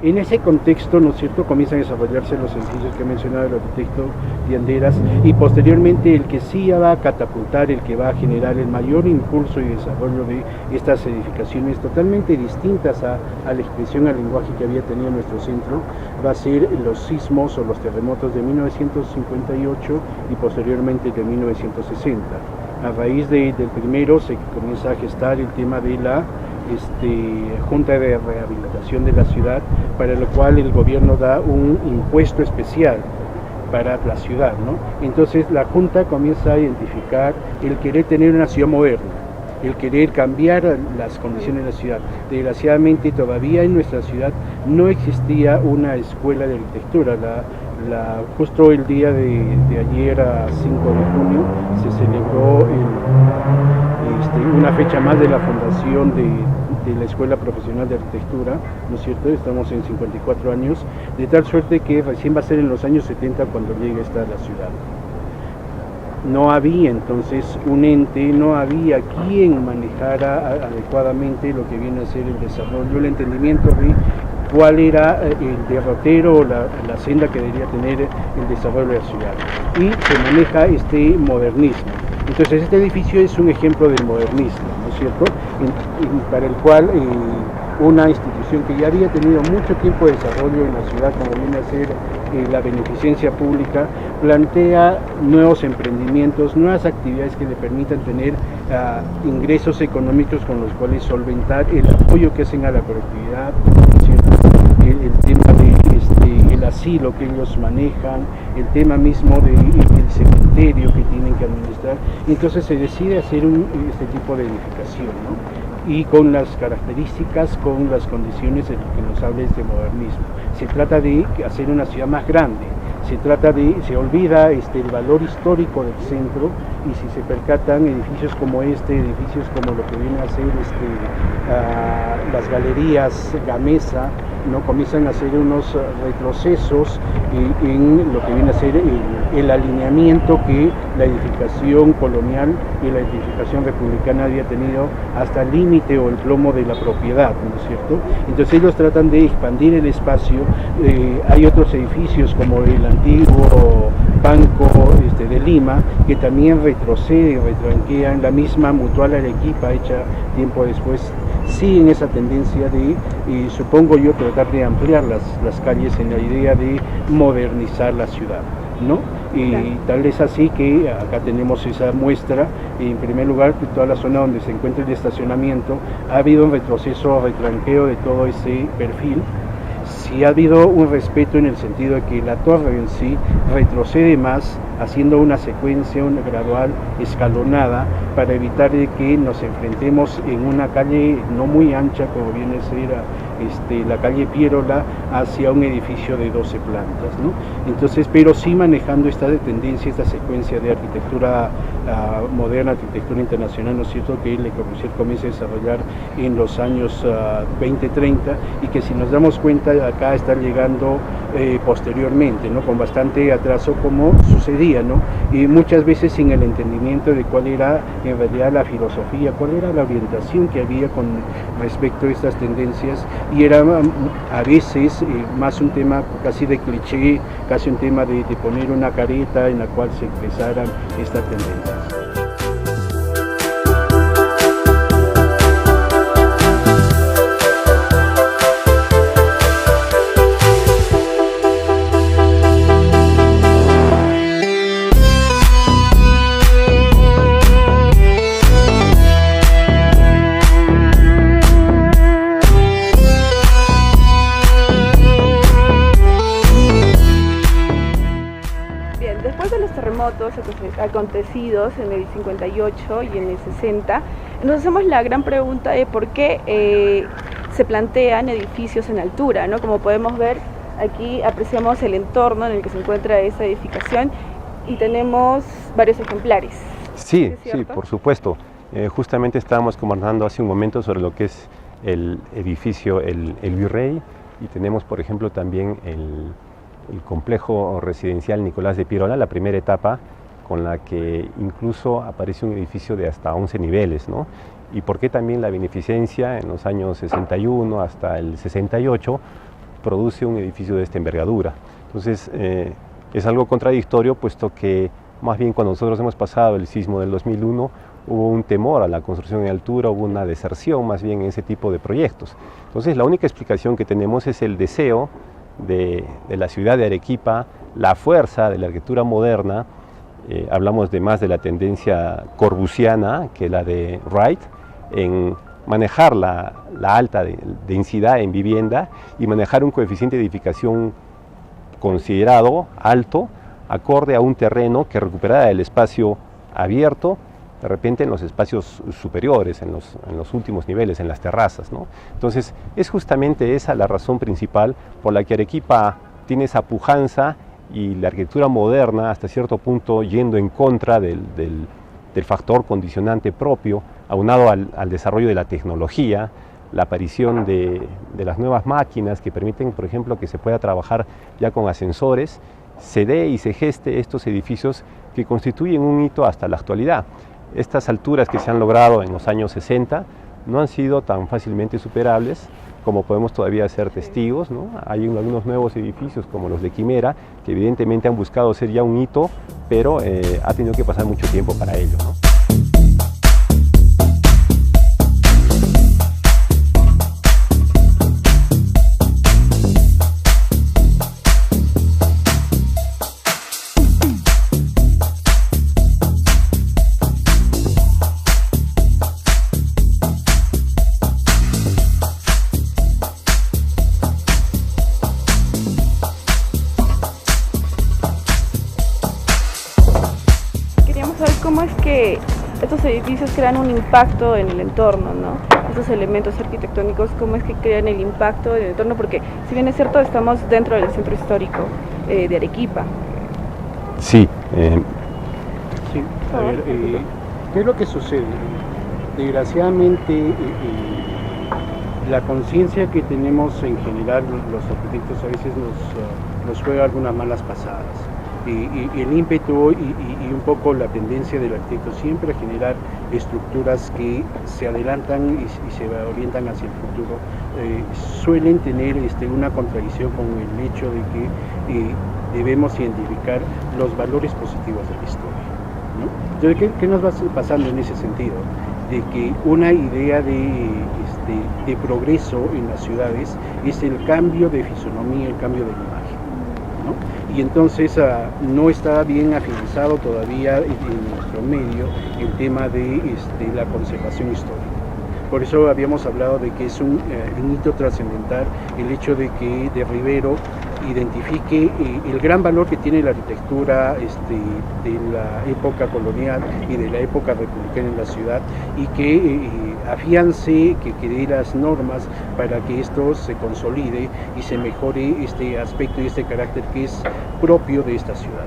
En ese contexto, ¿no es cierto?, comienzan a desarrollarse los edificios que ha mencionado el arquitecto Dianderas, y posteriormente el que sí va a catapultar, el que va a generar el mayor impulso y desarrollo de estas edificaciones totalmente distintas a la expresión, al lenguaje que había tenido nuestro centro, va a ser los sismos o los terremotos de 1958 y posteriormente de 1960. A raíz del primero se comienza a gestar el tema de la Junta de Rehabilitación de la ciudad, para lo cual el gobierno da un impuesto especial para la ciudad, ¿no? Entonces la Junta comienza a identificar el querer tener una ciudad moderna, el querer cambiar las condiciones de la ciudad. Desgraciadamente todavía en nuestra ciudad no existía una escuela de arquitectura. Justo el día de ayer, a 5 de junio, se celebró una fecha más de la fundación de la Escuela Profesional de Arquitectura, ¿no es cierto? Estamos en 54 años, de tal suerte que recién va a ser en los años 70 cuando llegue esta a la ciudad. No había entonces un ente, no había quien manejara adecuadamente lo que viene a ser el desarrollo, el entendimiento de cuál era el derrotero o la senda que debería tener el desarrollo de la ciudad. Y se maneja este modernismo. Entonces este edificio es un ejemplo del modernismo, ¿no es cierto?, para el cual una institución que ya había tenido mucho tiempo de desarrollo en la ciudad, como viene a ser la beneficencia pública, plantea nuevos emprendimientos, nuevas actividades que le permitan tener ingresos económicos con los cuales solventar el apoyo que hacen a la colectividad, ¿no es cierto?, el tema del asilo que ellos manejan, el tema mismo del cementerio que tienen que administrar. Entonces se decide hacer este tipo de edificación, ¿no?, y con las características, con las condiciones en las que nos habla este modernismo. Se trata de hacer una ciudad más grande, se olvida el valor histórico del centro, y si se percatan, edificios como edificios como lo que viene a ser las galerías Gamesa, ¿no?, comienzan a hacer unos retrocesos en lo que viene a ser el alineamiento que la edificación colonial y la edificación republicana había tenido hasta el límite o el plomo de la propiedad, ¿no es cierto? Entonces ellos tratan de expandir el espacio. Hay otros edificios como el antiguo Banco de Lima, que también retrocede y retranquean. La misma Mutual Arequipa, hecha tiempo después, siguen esa tendencia de, supongo yo, tratar de ampliar las calles en la idea de modernizar la ciudad, ¿no? Y claro, tal es así que acá tenemos esa muestra. En primer lugar, que toda la zona donde se encuentra el estacionamiento, ha habido un retroceso, retranqueo de todo ese perfil. Sí ha habido un respeto en el sentido de que la torre en sí retrocede más, haciendo una secuencia, una gradual, escalonada, para evitar de que nos enfrentemos en una calle no muy ancha, como viene a ser la calle Piérola, hacia un edificio de 12 plantas, ¿no? Entonces, pero sí manejando esta tendencia, esta secuencia de arquitectura moderna, arquitectura internacional, ¿no es cierto?, que Le Corbusier comienza a desarrollar en los años 20-30, y que, si nos damos cuenta, acá está llegando posteriormente, ¿no?, con bastante atraso, como sucedía, ¿no?, y muchas veces sin el entendimiento de cuál era en realidad la filosofía, cuál era la orientación que había con respecto a estas tendencias, y era a veces más un tema casi de cliché, casi un tema de poner una careta en la cual se expresaran estas tendencias. Acontecidos en el 58 y en el 60, nos hacemos la gran pregunta de por qué se plantean edificios en altura, ¿no? Como podemos ver, aquí apreciamos el entorno en el que se encuentra esa edificación y tenemos varios ejemplares. Sí, sí, por supuesto. Justamente estábamos conversando hace un momento sobre lo que es el edificio el Virrey, y tenemos, por ejemplo, también el complejo residencial Nicolás de Piérola, la primera etapa, con la que incluso aparece un edificio de hasta 11 niveles, ¿no? Y por qué también la beneficencia en los años 61 hasta el 68, produce un edificio de esta envergadura. Entonces es algo contradictorio, puesto que más bien cuando nosotros hemos pasado el sismo del 2001 hubo un temor a la construcción en altura, hubo una deserción más bien en ese tipo de proyectos. Entonces la única explicación que tenemos es el deseo de la ciudad de Arequipa, la fuerza de la arquitectura moderna. Hablamos de más de la tendencia corbusiana que la de Wright en manejar la alta densidad en vivienda y manejar un coeficiente de edificación considerado alto, acorde a un terreno que recuperara el espacio abierto, de repente en los espacios superiores, en los últimos niveles, en las terrazas, ¿no? Entonces es justamente esa la razón principal por la que Arequipa tiene esa pujanza, y la arquitectura moderna hasta cierto punto yendo en contra del factor condicionante propio, aunado al desarrollo de la tecnología, la aparición de las nuevas máquinas que permiten, por ejemplo, que se pueda trabajar ya con ascensores, se dé y se geste estos edificios que constituyen un hito hasta la actualidad. Estas alturas que se han logrado en los años 60 no han sido tan fácilmente superables, como podemos todavía ser testigos, ¿no? Hay algunos nuevos edificios como los de Quimera, que evidentemente han buscado ser ya un hito, pero ha tenido que pasar mucho tiempo para ello, ¿no? ¿Cómo es que estos edificios crean un impacto en el entorno, ¿no? Estos elementos arquitectónicos, ¿cómo es que crean el impacto en el entorno? Porque si bien es cierto, estamos dentro del centro histórico de Arequipa. Sí. Sí, a ver, ¿qué es lo que sucede? Desgraciadamente, la conciencia que tenemos en general los arquitectos a veces nos juega algunas malas pasadas. Y el ímpetu y un poco la tendencia del arquitecto siempre a generar estructuras que se adelantan y se orientan hacia el futuro, suelen tener una contradicción con el hecho de que debemos identificar los valores positivos de la historia, ¿no? Entonces, ¿qué nos va pasando en ese sentido? De que una idea de progreso en las ciudades es el cambio de fisonomía, el cambio de imagen, ¿no? Y entonces no está bien afianzado todavía en nuestro medio el tema de la conservación histórica. Por eso habíamos hablado de que es un hito trascendental el hecho de que de Rivero identifique el gran valor que tiene la arquitectura de la época colonial y de la época republicana en la ciudad, y que afiance, que dé las normas para que esto se consolide y se mejore este aspecto y este carácter que es propio de esta ciudad.